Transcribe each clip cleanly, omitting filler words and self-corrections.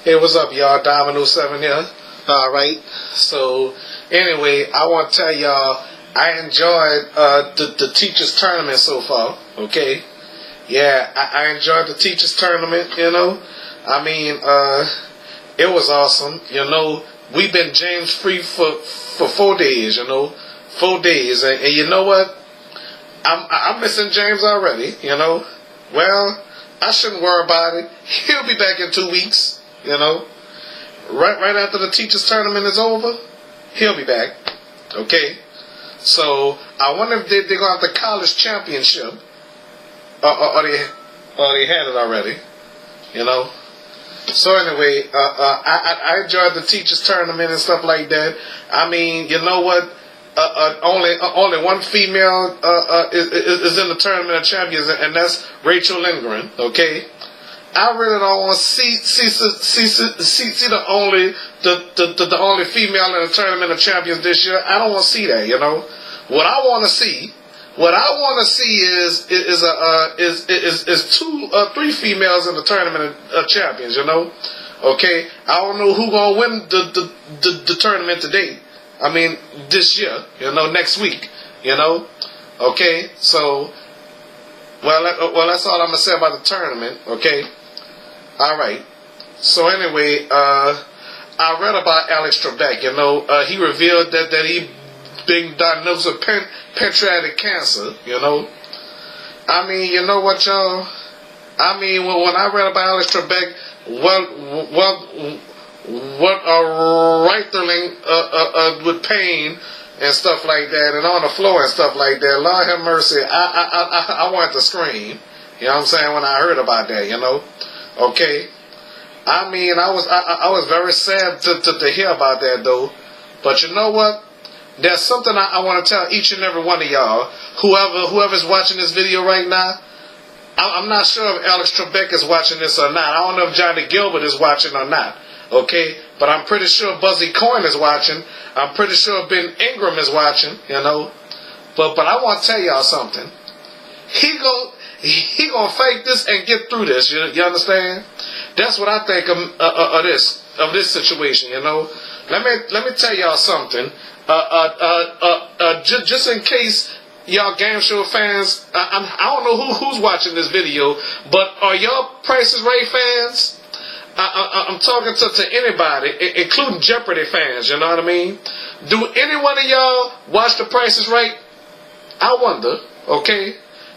Hey, what's up, y'all? Dominoes 7 here. Alright. So, anyway, I want to tell y'all, I enjoyed the teachers' tournament so far. Okay? Yeah, I enjoyed the teachers' tournament, you know. I mean, it was awesome. You know, we've been James free for 4 days, you know. 4 days. And you know what? I'm missing James already, you know. Well, I shouldn't worry about it. He'll be back in 2 weeks. You know, right after the teachers' tournament is over, he'll be back. Okay, so I wonder if they're gonna have the college championship, or they had it already. You know. So anyway, I enjoyed the teachers' tournament and stuff like that. I mean, you know what? Only one female is in the tournament of champions, and that's Rachel Lindgren. Okay. I really don't want to see the only female in the tournament of champions this year. I don't want to see that, you know. What I want to see is 2 or 3 females in the tournament of champions, you know. Okay, I don't know who gonna win the tournament today. I mean this year, you know, next week, you know. Okay, so well that's all I'm gonna say about the tournament. Okay. All right. So anyway, I read about Alex Trebek. You know, he revealed that he been diagnosed with pancreatic cancer. You know, I mean, you know what, y'all? I mean, when I read about Alex Trebek, what a writhing with pain and stuff like that, and on the floor and stuff like that. Lord have mercy. I wanted to scream. You know what I'm saying, when I heard about that. You know. Okay, I mean, I was very sad to hear about that though. But you know what? There's something I want to tell each and every one of y'all. Whoever's watching this video right now, I'm not sure if Alex Trebek is watching this or not. I don't know if Johnny Gilbert is watching or not. Okay, but I'm pretty sure Buzzy Coyne is watching. I'm pretty sure Ben Ingram is watching. You know, but I want to tell y'all something. He gonna fight this and get through this. You understand? That's what I think of this situation. You know. Let me tell y'all something. Just in case y'all game show fans, I don't know who's watching this video, but are y'all Price is Right fans? I'm talking to anybody, including Jeopardy fans. You know what I mean? Do any one of y'all watch The Price is Right? I wonder. Okay,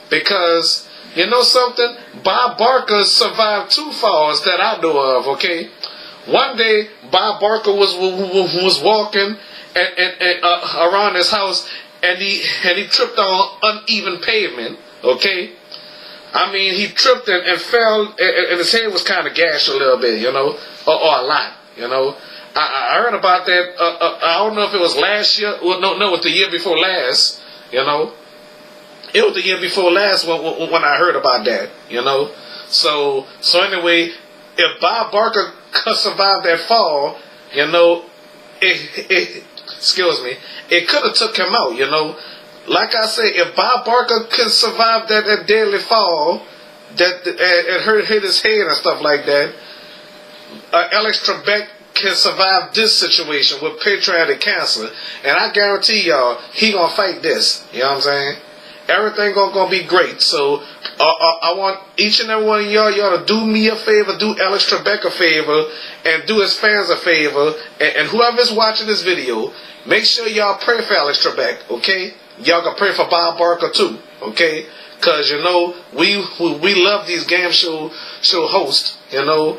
because. You know something? Bob Barker survived 2 falls that I know of. Okay, one day Bob Barker was walking and around his house, and he tripped on uneven pavement. Okay, I mean he tripped and fell, and his head was kind of gashed a little bit, you know, or a lot, you know. I heard about that. I don't know if it was last year. Well, no, it was the year before last. You know. It was the year before last when I heard about that, you know. So anyway, if Bob Barker could survive that fall, you know, excuse me, it could have took him out, you know. Like I say, if Bob Barker could survive that deadly fall, that it hit his head and stuff like that, Alex Trebek can survive this situation with pancreatic cancer, and I guarantee y'all, he gonna fight this. You know what I'm saying? Everything gonna be great. So I want each and every one of y'all to do me a favor, do Alex Trebek a favor, and do his fans a favor. And whoever's watching this video, make sure y'all pray for Alex Trebek, okay? Y'all can pray for Bob Barker too, okay? Cause you know we love these game show hosts, you know,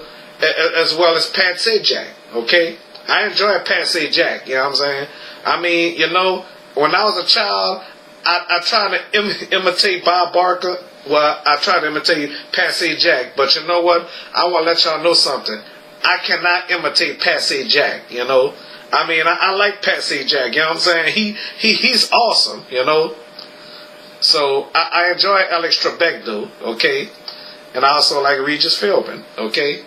as well as Pat Sajak, okay? I enjoy Pat Sajak, you know what I'm saying? I mean, you know, when I was a child, I tried to imitate Bob Barker. Well, I tried to imitate Pat Sajak, but you know what? I want to let y'all know something. I cannot imitate Pat Sajak, you know. I mean, I like Pat Sajak, you know what I'm saying? He's awesome, you know. So I enjoy Alex Trebek though, okay? And I also like Regis Philbin, okay?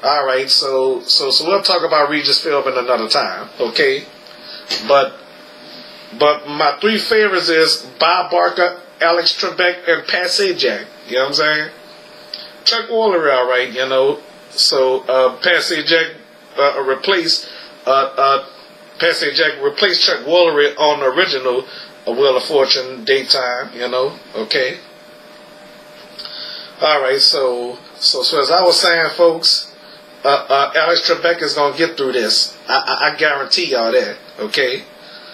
All right, so we'll talk about Regis Philbin another time, okay? But my 3 favorites is Bob Barker, Alex Trebek, and Pat Sajak. You know what I'm saying? Chuck Woolery, all right, you know. Patsy Jack replaced Patsy Jack replaced Chuck Woolery on the original Wheel of Fortune daytime. Okay. All right. So as I was saying, folks, Alex Trebek is gonna get through this. I guarantee y'all that. Okay.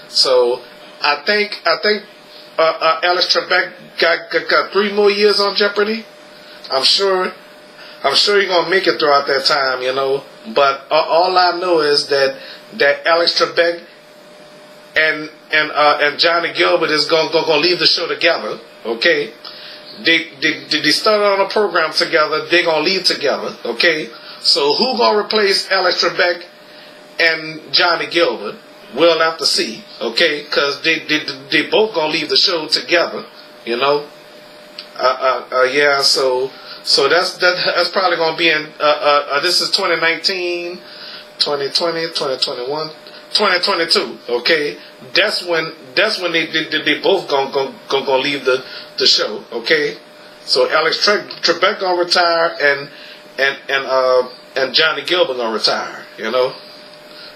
So I think Alex Trebek got 3 more years on Jeopardy. I'm sure he's gonna make it throughout that time, But all I know is that Alex Trebek and Johnny Gilbert is gonna leave the show together. Okay, they started on a program together. They gonna leave together. Okay, so who gonna replace Alex Trebek and Johnny Gilbert? We'll have to see. Okay, because they both gonna leave the show together. Yeah. So that's probably going to be in, this is 2019, 2020, 2021, 2022, okay? That's when they both gonna leave the show, okay? So Alex Trebek gonna retire and Johnny Gilbert gonna retire,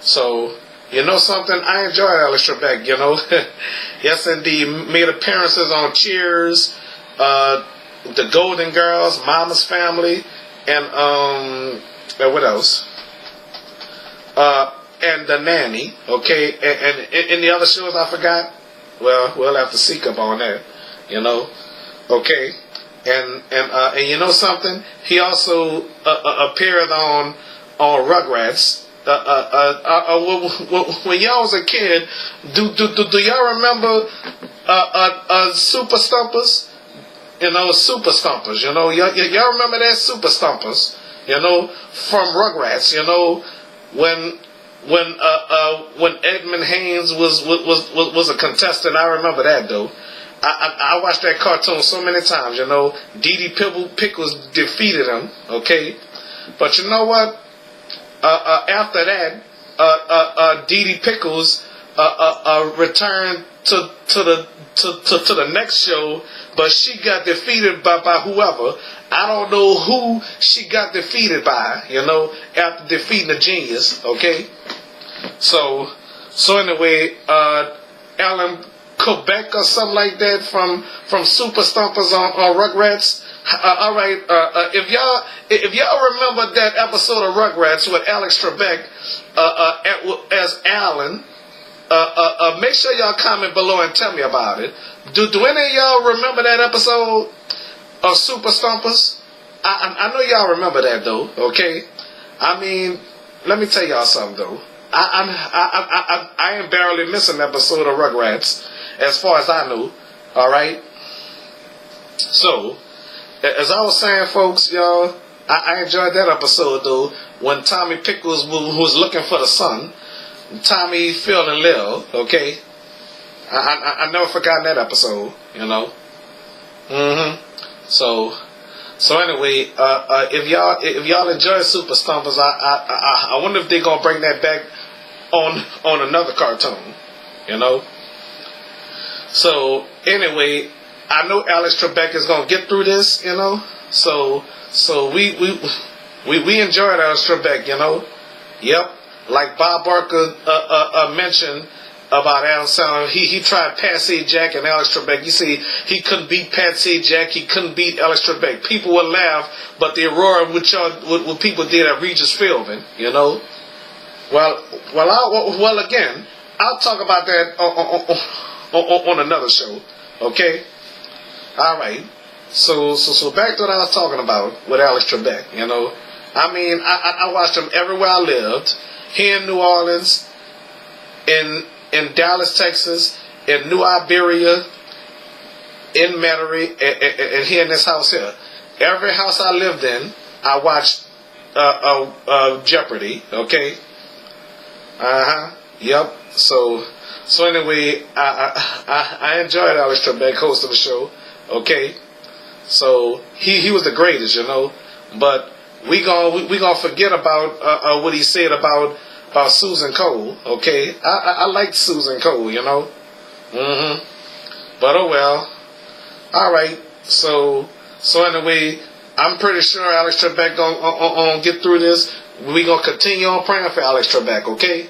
So, something, I enjoy Alex Trebek, Yes, indeed, made appearances on Cheers, The Golden Girls, Mama's Family, and what else? And The Nanny, okay? And in the other shows I forgot, well, we'll have to seek up on that, okay? And something? He also appeared on Rugrats. When y'all was a kid, do y'all remember Super Stumpers? Super Stumpers, y'all remember that Super Stumpers, from Rugrats, when Edmund Haynes was a contestant. I remember that though. I watched that cartoon so many times, Dee Dee Pickles defeated him, okay? But you know what? After that, Dee Dee Pickles returned to the next show, but she got defeated by whoever. I don't know who she got defeated by, after defeating the genius, okay? So anyway, Alan Quebec or something like that from Super Stompers on Rugrats. All right, if y'all remember that episode of Rugrats with Alex Trebek as Alan, make sure y'all comment below and tell me about it. Do any of y'all remember that episode of Super Stompers? I know y'all remember that though. Okay, I mean, let me tell y'all something though. I ain't barely missing an episode of Rugrats, as far as I know. All right. So, as I was saying, folks, y'all, I enjoyed that episode though. When Tommy Pickles was looking for the son, Tommy fell in love. Okay. I never forgotten that episode. So anyway, if y'all enjoy Super Stompers, I wonder if they're gonna bring that back on another cartoon, So anyway, I know Alex Trebek is gonna get through this, So we enjoyed Alex Trebek, Yep, like Bob Barker mentioned about Adam Sandler, he tried Patsy Jack and Alex Trebek. You see, he couldn't beat Patsy Jack, he couldn't beat Alex Trebek. People would laugh, but they roared what people did at Regis Philbin, Well, again, I'll talk about that on another show, okay? All right. So back to what I was talking about with Alex Trebek, I mean, I watched him everywhere I lived, here in New Orleans, in Dallas, Texas, in New Iberia, in Metairie, and here in this house here. Every house I lived in, I watched Jeopardy, okay? Yep. So anyway, I enjoyed Alex Trebek hosting the show, okay? So he was the greatest, But we gonna forget about what he said about Susan Cole, okay? I liked Susan Cole, But oh well. All right. So anyway, I'm pretty sure Alex Trebek gonna get through this. We gonna continue on praying for Alex Trebek, okay?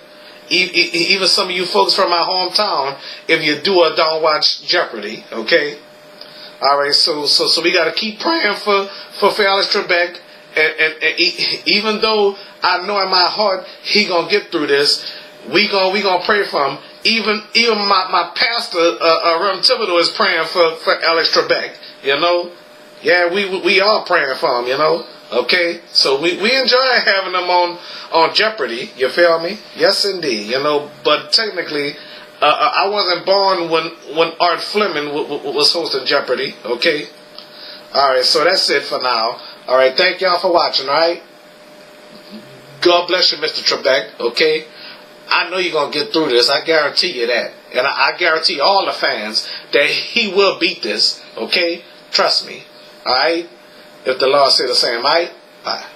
Even some of you folks from my hometown, if you do or don't watch Jeopardy, okay? All right, so we got to keep praying for Alex Trebek, and even though I know in my heart he gonna get through this, we gonna pray for him. Even my pastor, Reverend Thibodeau, is praying for Alex Trebek. You know, yeah, we are praying for him. You know, okay. So we enjoy having him on Jeopardy. You feel me? Yes, indeed. You know, but technically, I wasn't born when Art Fleming was hosting Jeopardy. Okay. All right. So that's it for now. All right. Thank y'all for watching. All right. God bless you, Mr. Trebek. Okay. I know you're going to get through this. I guarantee you that. And I guarantee all the fans that he will beat this. Okay? Trust me. Alright? If the Lord say the same. Alright? Bye.